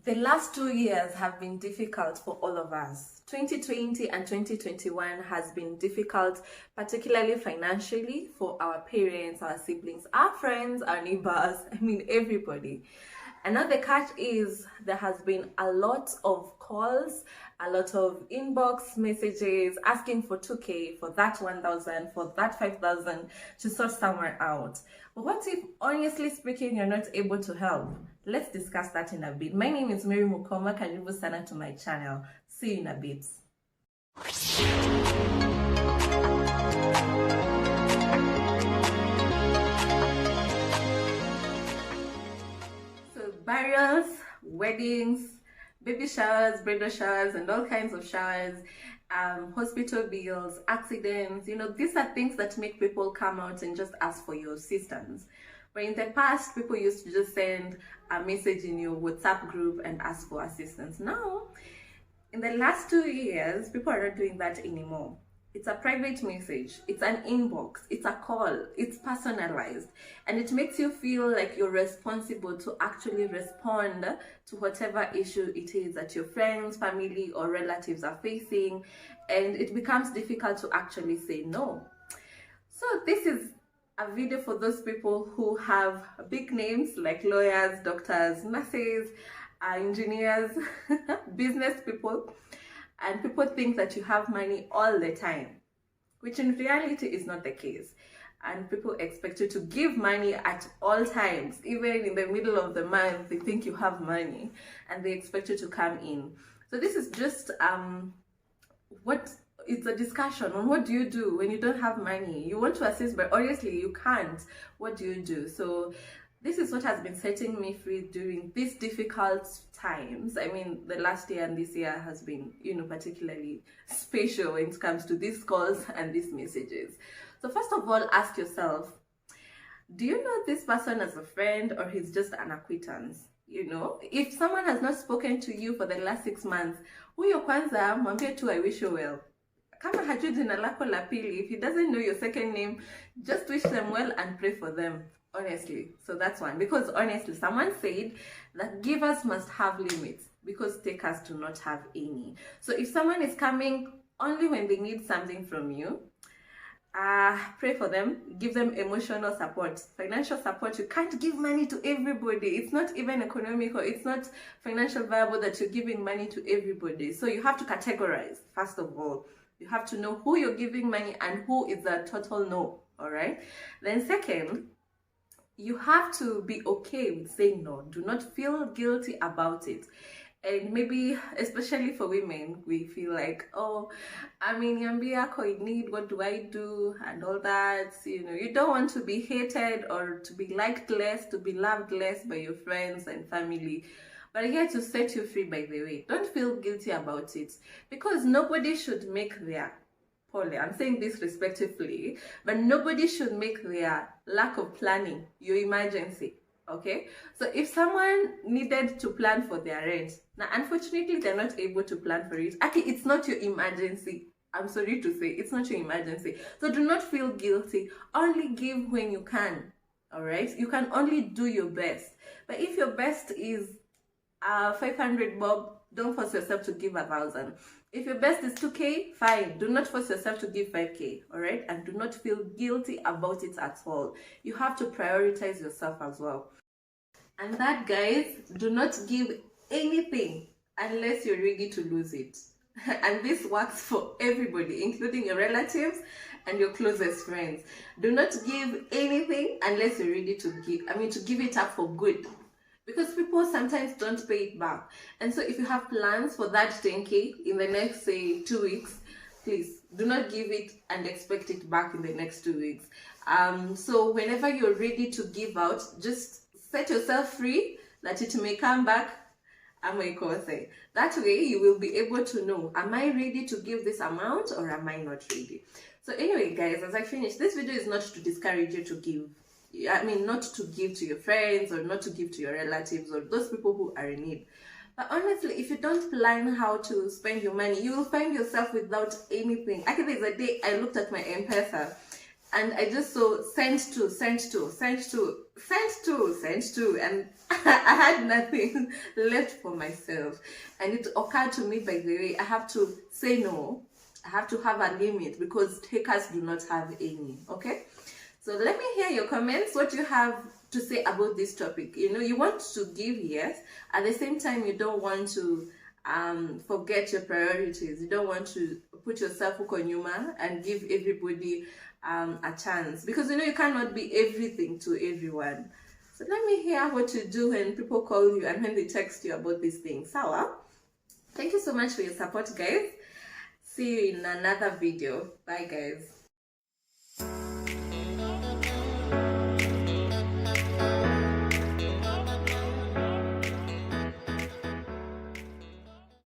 The last 2 years have been difficult for all of us. 2020 and 2021 has been difficult, particularly financially for our parents, our siblings, our friends, our neighbors, everybody. And now the catch is there has been a lot of calls, a lot of inbox messages asking for 2K, for that 1,000, for that 5,000 to sort somewhere out. But what if, honestly speaking, you're not able to help? Let's discuss that in a bit. My name is Mary Mukoma. Karibu sana to my channel. See you in a bit. So burials, weddings, baby showers, bridal showers, and all kinds of showers, hospital bills, accidents, these are things that make people come out and just ask for your assistance. But in the past, people used to just send a message in your WhatsApp group and ask for assistance. Now, in the last 2 years, people are not doing that anymore. It's a private message, it's an inbox, it's a call, it's personalized, and it makes you feel like you're responsible to actually respond to whatever issue it is that your friends, family, or relatives are facing, and it becomes difficult to actually say no. So this is a video for those people who have big names like lawyers, doctors, nurses, engineers, business people, and people think that you have money all the time, which in reality is not the case. And people expect you to give money at all times. Even in the middle of the month, they think you have money and they expect you to come in. So this is just it's a discussion on what do you do when you don't have money. You want to assist, but obviously you can't. What do you do? So this is what has been setting me free during these difficult times. The last year and this year has been, particularly special when it comes to these calls and these messages. So first of all, ask yourself, do you know this person as a friend or he's just an acquaintance? If someone has not spoken to you for the last 6 months, huyo kwanza mwambie tu I wish you well. Kama hajui jina lako la pili, if he doesn't know your second name, just wish them well and pray for them. Honestly, so that's one. Because honestly, someone said that givers must have limits because takers do not have any. So if someone is coming only when they need something from you, pray for them, give them emotional support, financial support. You can't give money to everybody. It's not even economical, it's not financial viable that you're giving money to everybody. So you have to categorize. First of all, you have to know who you're giving money and who is a total no. All right. Then second, you have to be okay with saying no. Do not feel guilty about it. And maybe, especially for women, we feel like, oh, Yambiako in need, what do I do? And all that. You don't want to be hated or to be liked less, to be loved less by your friends and family. But I'm here to set you free, by the way. Don't feel guilty about it. Because nobody should make their I'm saying this respectively, but nobody should make their lack of planning your emergency. Okay, so if someone needed to plan for their rent, now unfortunately they're not able to plan for it. Actually, it's not your emergency. I'm sorry to say, it's not your emergency. So do not feel guilty. Only give when you can. All right, you can only do your best. But if your best is 500 bob, don't force yourself to give 1,000. If your best is 2K, fine. Do not force yourself to give 5K, all right? And do not feel guilty about it at all. You have to prioritize yourself as well. And that, guys, do not give anything unless you're ready to lose it. And this works for everybody, including your relatives and your closest friends. Do not give anything unless you're ready to give it up for good. Because people sometimes don't pay it back. And so if you have plans for that 10K in the next, say, 2 weeks, please do not give it and expect it back in the next 2 weeks. So whenever you're ready to give out, just set yourself free that it may come back. That way you will be able to know, am I ready to give this amount or am I not ready? So anyway, guys, as I finish, this video is not to discourage you to give. Not to give to your friends or not to give to your relatives or those people who are in need. But honestly, if you don't plan how to spend your money, you will find yourself without anything. Actually, there's a day I looked at my M-Pesa and I just saw sent to, and I had nothing left for myself. And it occurred to me, by the way, I have to say no. I have to have a limit because takers do not have any. Okay, so let me hear your comments, what you have to say about this topic. You know, you want to give, yes, at the same time you don't want to forget your priorities. You don't want to put yourself on human and give everybody a chance, because you know you cannot be everything to everyone. So let me hear what you do when people call you and when they text you about these things. Sawa, thank you so much for your support, guys. See you in another video. Bye, guys.